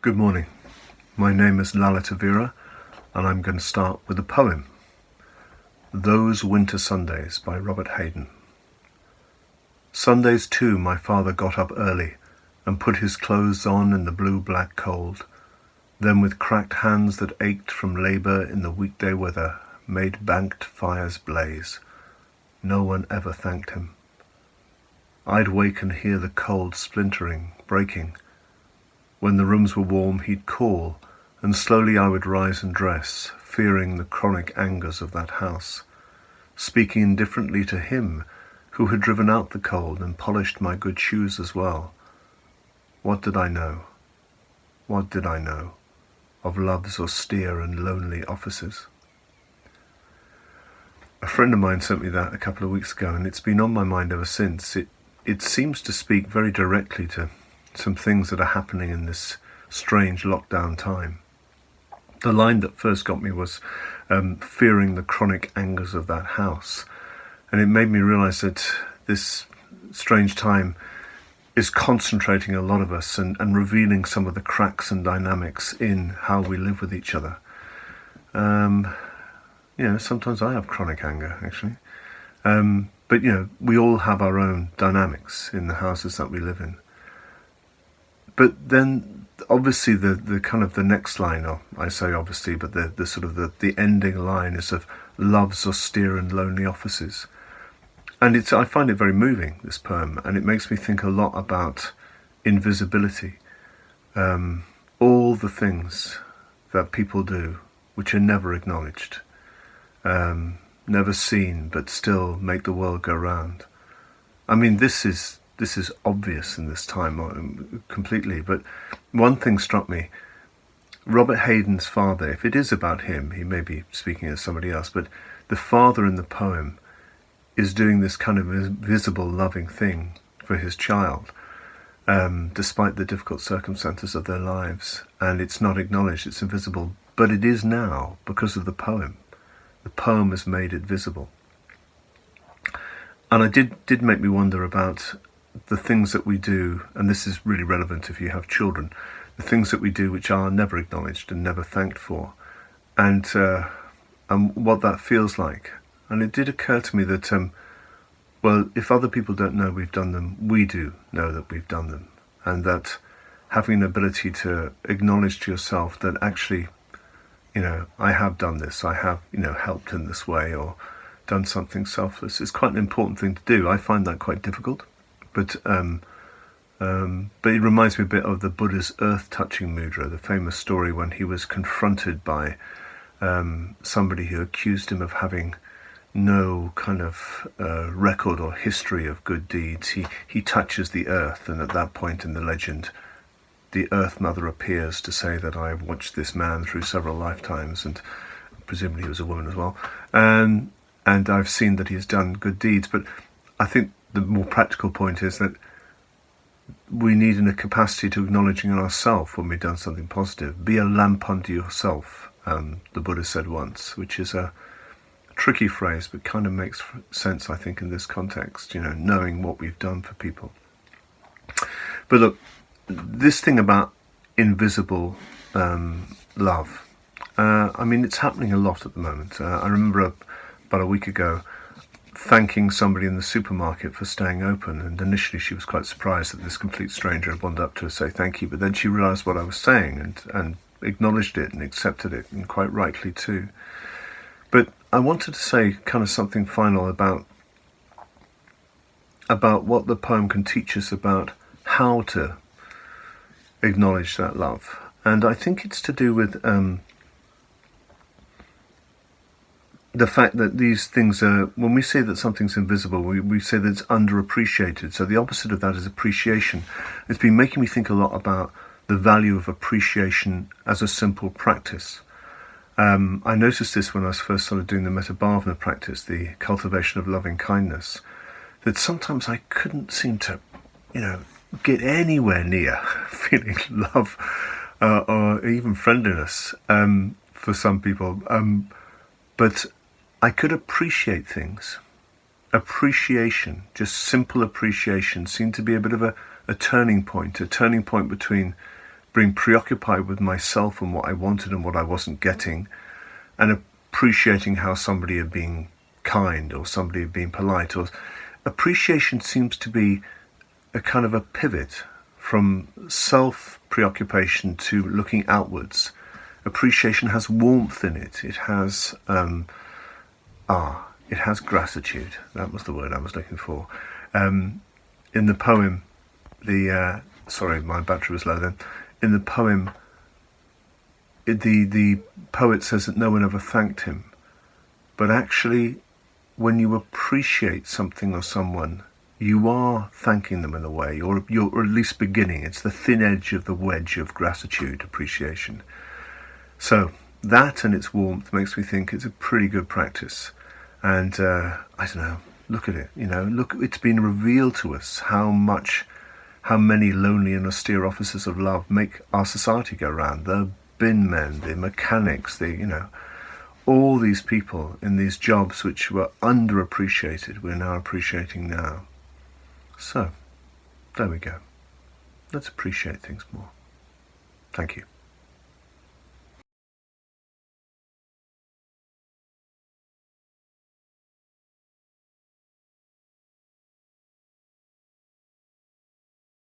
Good morning. My name is Lalitavira, and I'm going to start with a poem. Those Winter Sundays by Robert Hayden. Sundays too my father got up early and put his clothes on in the blue-black cold, then with cracked hands that ached from labour in the weekday weather made banked fires blaze. No one ever thanked him. I'd wake and hear the cold splintering, breaking. When the rooms were warm he'd call, and slowly I would rise and dress, fearing the chronic angers of that house, speaking indifferently to him who had driven out the cold and polished my good shoes as well. What did I know? What did I know of love's austere and lonely offices? A friend of mine sent me that a couple of weeks ago, and it's been on my mind ever since. It seems to speak very directly to some things that are happening in this strange lockdown time. The line that first got me was fearing the chronic angers of that house. And it made me realise that this strange time is concentrating a lot of us and revealing some of the cracks and dynamics in how we live with each other. Sometimes I have chronic anger, actually. But we all have our own dynamics in the houses that we live in. But then, obviously, the kind of the next line, or I say obviously, but the sort of the ending line is of love's austere and lonely offices. And I find it very moving, this poem, and it makes me think a lot about invisibility. All the things that people do which are never acknowledged, never seen, but still make the world go round. I mean, this is obvious in this time completely, but one thing struck me. Robert Hayden's father, if it is about him, he may be speaking as somebody else, but the father in the poem is doing this kind of visible loving thing for his child, despite the difficult circumstances of their lives, and it's not acknowledged, it's invisible, but it is now because of the poem. The poem has made it visible. And it did make me wonder about the things that we do, and this is really relevant if you have children, the things that we do which are never acknowledged and never thanked for, and what that feels like. And it did occur to me that, if other people don't know we've done them, we do know that we've done them, and that having an ability to acknowledge to yourself that actually, I have done this, I have, helped in this way, or done something selfless, is quite an important thing to do. I find that quite difficult. But it reminds me a bit of the Buddha's earth-touching mudra, the famous story when he was confronted by somebody who accused him of having no kind of record or history of good deeds. He touches the earth, and at that point in the legend, the Earth Mother appears to say that I've watched this man through several lifetimes, and presumably he was a woman as well, and I've seen that he's done good deeds. But I think the more practical point is that we need a capacity to acknowledging in ourselves when we've done something positive. Be a lamp unto yourself, the Buddha said once, which is a tricky phrase, but kind of makes sense, I think, in this context, knowing what we've done for people. But look, this thing about invisible love, it's happening a lot at the moment. I remember about a week ago thanking somebody in the supermarket for staying open, and initially she was quite surprised that this complete stranger had wandered up to her to say thank you, but then she realised what I was saying and acknowledged it and accepted it, and quite rightly too. But I wanted to say kind of something final about what the poem can teach us about how to acknowledge that love. And I think it's to do with the fact that these things are, when we say that something's invisible, we say that it's underappreciated. So the opposite of that is appreciation. It's been making me think a lot about the value of appreciation as a simple practice. I noticed this when I first started doing the Metabhavana practice, the cultivation of loving kindness, that sometimes I couldn't seem to, get anywhere near feeling love or even friendliness for some people. But I could appreciate things. Appreciation, just simple appreciation, seemed to be a bit of a turning point between being preoccupied with myself and what I wanted and what I wasn't getting, and appreciating how somebody had been kind or somebody had been polite. Or appreciation seems to be a kind of a pivot from self-preoccupation to looking outwards. Appreciation has warmth in it. It has it has gratitude. That was the word I was looking for. In the poem, sorry, my battery was low then. In the poem, the poet says that no one ever thanked him. But actually, when you appreciate something or someone, you are thanking them in a way, or you're at least beginning. It's the thin edge of the wedge of gratitude, appreciation. So that and its warmth makes me think it's a pretty good practice. And I don't know, look at it, look, it's been revealed to us how many lonely and austere officers of love make our society go round. The bin men, the mechanics, all these people in these jobs which were underappreciated, we're now appreciating now. So, there we go. Let's appreciate things more. Thank you.